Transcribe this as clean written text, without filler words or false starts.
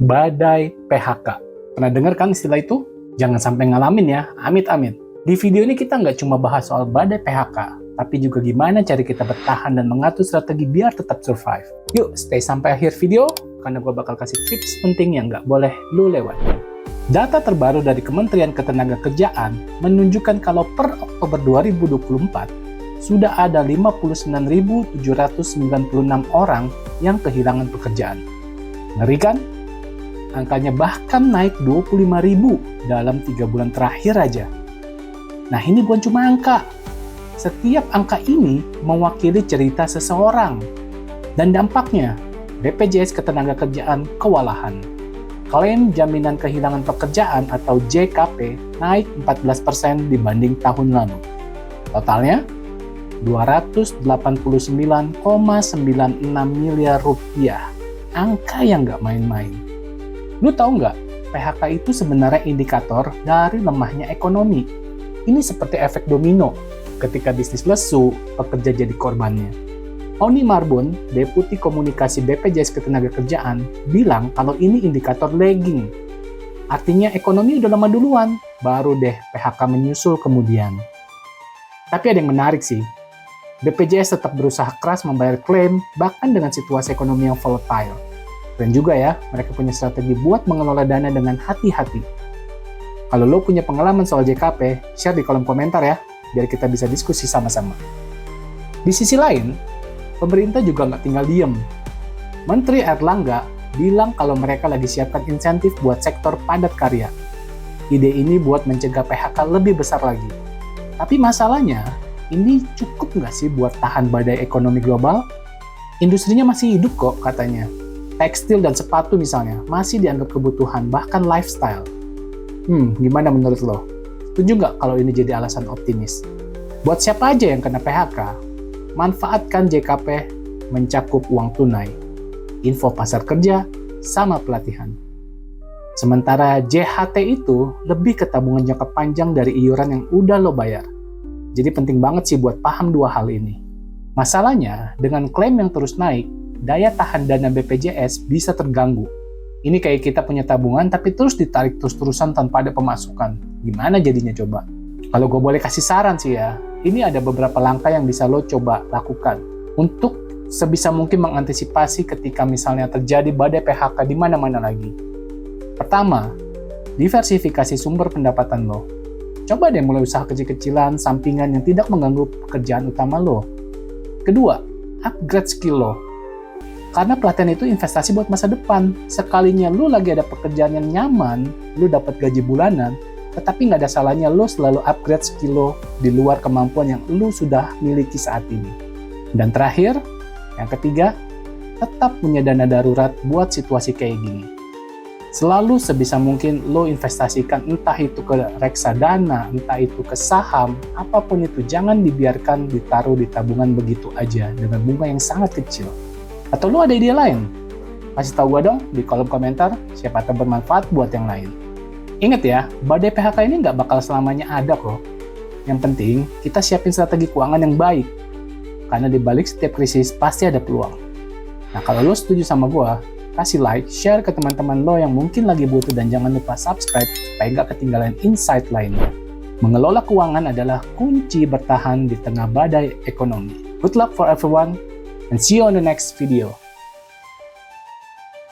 Badai PHK. Pernah dengar kan istilah itu? Jangan sampai ngalamin ya, amit-amit. Di video ini kita nggak cuma bahas soal badai PHK, tapi juga gimana cara kita bertahan dan mengatur strategi biar tetap survive. Yuk, stay sampai akhir video, karena gue bakal kasih tips penting yang nggak boleh lu lewatkan. Data terbaru dari Kementerian Ketenagakerjaan menunjukkan kalau per Oktober 2024, sudah ada 59.796 orang yang kehilangan pekerjaan. Ngeri kan? Angkanya bahkan naik 25.000 dalam 3 bulan terakhir aja. Nah, ini bukan cuma angka. Setiap angka ini mewakili cerita seseorang. Dan dampaknya, BPJS Ketenagakerjaan kewalahan. Klaim jaminan kehilangan pekerjaan atau JKP naik 14% dibanding tahun lalu. Totalnya, 289,96 miliar rupiah. Angka yang nggak main-main. Lu tahu nggak, PHK itu sebenarnya indikator dari lemahnya ekonomi. Ini seperti efek domino. Ketika bisnis lesu, pekerja jadi korbannya. Oni Marbun, Deputi Komunikasi BPJS Ketenagakerjaan, bilang kalau ini indikator lagging. Artinya ekonomi udah lama duluan, baru deh PHK menyusul kemudian. Tapi ada yang menarik sih. BPJS tetap berusaha keras membayar klaim, bahkan dengan situasi ekonomi yang volatile. Dan juga ya, mereka punya strategi buat mengelola dana dengan hati-hati. Kalau lo punya pengalaman soal JKP, share di kolom komentar ya, biar kita bisa diskusi sama-sama. Di sisi lain, pemerintah juga nggak tinggal diem. Menteri Airlangga bilang kalau mereka lagi siapkan insentif buat sektor padat karya. Ide ini buat mencegah PHK lebih besar lagi. Tapi masalahnya, ini cukup nggak sih buat tahan badai ekonomi global? Industrinya masih hidup kok katanya. Tekstil dan sepatu misalnya, masih dianggap kebutuhan, bahkan lifestyle. Gimana menurut lo? Setuju nggak kalau ini jadi alasan optimis? Buat siapa aja yang kena PHK, manfaatkan JKP mencakup uang tunai, info pasar kerja, sama pelatihan. Sementara JHT itu lebih ke tabungan jangka panjang dari iuran yang udah lo bayar. Jadi penting banget sih buat paham dua hal ini. Masalahnya, dengan klaim yang terus naik, daya tahan dana BPJS bisa terganggu. Ini kayak kita punya tabungan tapi terus ditarik terus-terusan tanpa ada pemasukan. Gimana jadinya coba? Kalau gue boleh kasih saran sih ya, ini ada beberapa langkah yang bisa lo coba lakukan untuk sebisa mungkin mengantisipasi ketika misalnya terjadi badai PHK di mana-mana lagi. Pertama, diversifikasi sumber pendapatan lo. Coba deh mulai usaha kecil-kecilan, sampingan yang tidak mengganggu pekerjaan utama lo. Kedua, upgrade skill lo. Karena pelatihan itu investasi buat masa depan. Sekalinya lu lagi ada pekerjaan yang nyaman, lu dapat gaji bulanan, tetapi nggak ada salahnya lu selalu upgrade skill lo di luar kemampuan yang lu sudah miliki saat ini. Dan terakhir, yang ketiga, tetap punya dana darurat buat situasi kayak gini. Selalu sebisa mungkin lo investasikan entah itu ke reksadana, entah itu ke saham, apapun itu jangan dibiarkan ditaruh di tabungan begitu aja dengan bunga yang sangat kecil. Atau lo ada ide lain? Kasih tahu gue dong di kolom komentar, siapa tahu bermanfaat buat yang lain. Ingat ya, badai PHK ini nggak bakal selamanya ada kok. Yang penting, kita siapin strategi keuangan yang baik. Karena di balik setiap krisis pasti ada peluang. Nah, kalau lo setuju sama gue, kasih like, share ke teman-teman lo yang mungkin lagi butuh dan jangan lupa subscribe supaya nggak ketinggalan insight lainnya. Mengelola keuangan adalah kunci bertahan di tengah badai ekonomi. Good luck for everyone and see you on the next video.